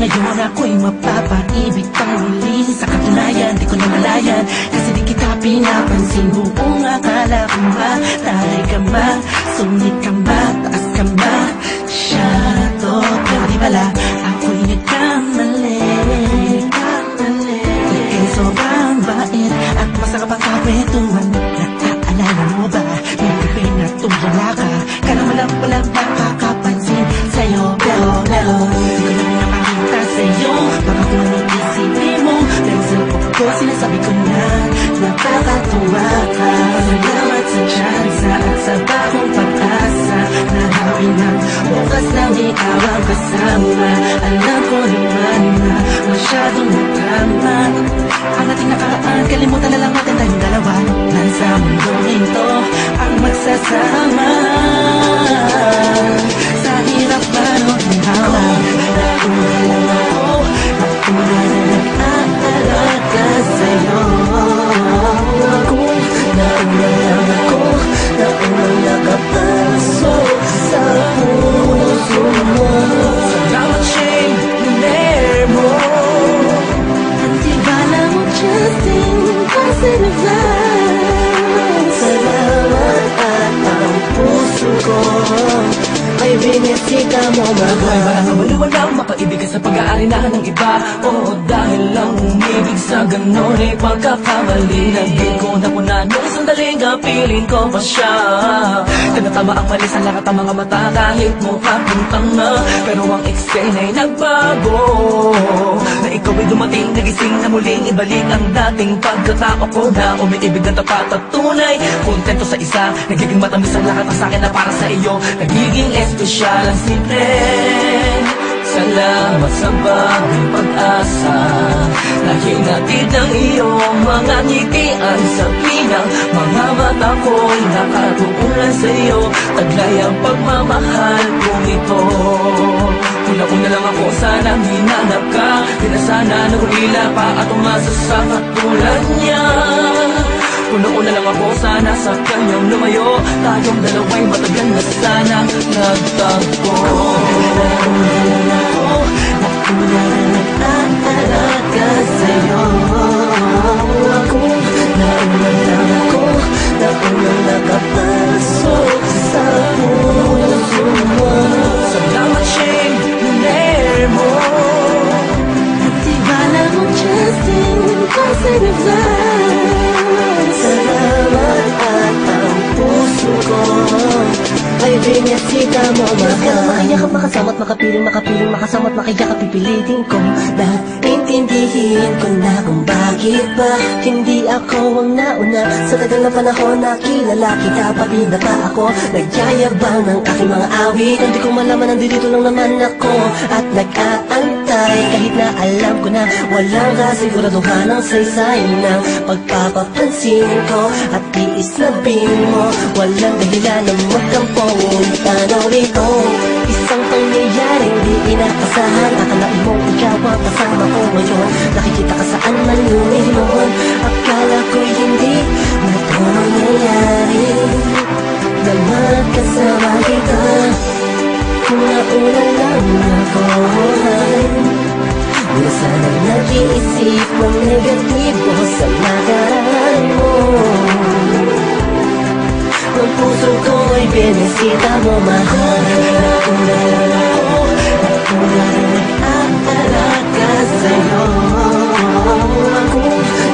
Ngayon ako'y mapapaibig pang muli. Sa katunayan, di ko namalayan, kasi di kita pinapansin. Buong akala ko ba, taray ka ba, sungit ka ba, taas ka ba, shadow. Pero di pala, ako'y nagkamali. Ika'y sobrang bait at masarap ang kakwentuhan. Naaalala mo ba, may gabi na tumula ka, ka naman lang walang nakakapansin sa'yo. Pero di ko na pinapakita sa'yo, baka kung anong isipin mo. Pero sa loob ko, sinasabi ko na napakatuwa ka. Salamat sa tsansa at sa bagong pag-asa na hawin ng bukas ng ikaw ang kasama. Alam ko naman na masyadong matama ang ating nakaraan, kalimutan na lang natin tayong dalawa. Nasa mundong ito ang magsasama. Sa hirap man o ginhawa, nauna lang ako, nauna na nag-aalaga sa'yo. Nauna lang ako, nauna nakapasok sa puso mo. Salamat Shane, hiner mo. At iba lang Justin, positive vibes. Salamat at ang puso ko ay binisita mo, mahal. Parang walang mapaibig ka sa pag-aarinahan ng iba. Oo, dahil lang umibig sa ganon ay pagkakamali. Naging ko na po na nung sandaling kapiling ko pa siya. Tinatama ang mali sa lahat ng mga mata, kahit mukha kong tanga. Pero ang explain ay nagbago, na ikaw ay dumating, nagising na muling ibalik ang dating pagkatao ko na umiibig ng tapat at tunay. Kontento sa isa, nagiging matamis ang lahat ng sakin na para sa iyo. Nagiging espesyal ang simple. Salamat sa bagong pag-asa na hinatid ng iyong mga ngitian sa pinang mga mata ko'y nakatuunan sa iyo. Taglay ang pagmamahal kong ito. Una-una lang ako, sanang hinanap ka. Di na sana nahulila pa at umasa sa katulad niya. Una-una lang ako, sana sa kanyang lumayo. Tayong dalawa'y matagal na sanang nagtagpo. Nauna lang nag-aalaga sa'yo. Nauna lang ako, nauna nakapasok sa puso mo. Salamat Shane, hiner mo. At iba lang Justin, positive vibes. Salamat at ang puso ko ay binisita mo, mahal. Ka na makayakap, makasama't makapiling, makasama't makayakap, pipilitin ko na intindihin ko na kung bakit ba hindi ako ang nauna. Sa tagal na panahon na kilala kita, pati na pa ako nagyayabang ng aking mga awit. Hindi ko malaman, nandito lang naman ako at nag-aantay. Kahit na alam ko na walang kasiguraduhan ang saysay ng pagpapapansin ko at tiis na mo. Walang dahilan na magkampong ano rito. Isang pangyayaring di inaasahan. Akalain mong ikaw ang kasama ko ngayon. Nakikita ka saan man lumihon. Akala ko'y hindi na ito mangyayari na magkasama kita. Kung nauna lang ako, na sana'y nag-iisip mong negatibo sa nakaraan mo. Ang puso ko'y binisita mo, mahal. Nauna lang ako, nauna lang nag-aalaga sa'yo.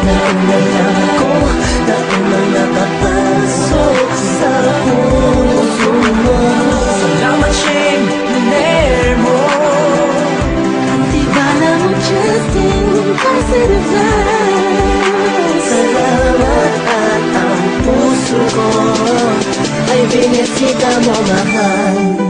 Nauna lang ako, nauna nakapasok sa puso mo. Salamat Shane, hiner mo. At iba lang Justin, positive vibes. Salamat at ang puso ko ay binisita mo, mahal.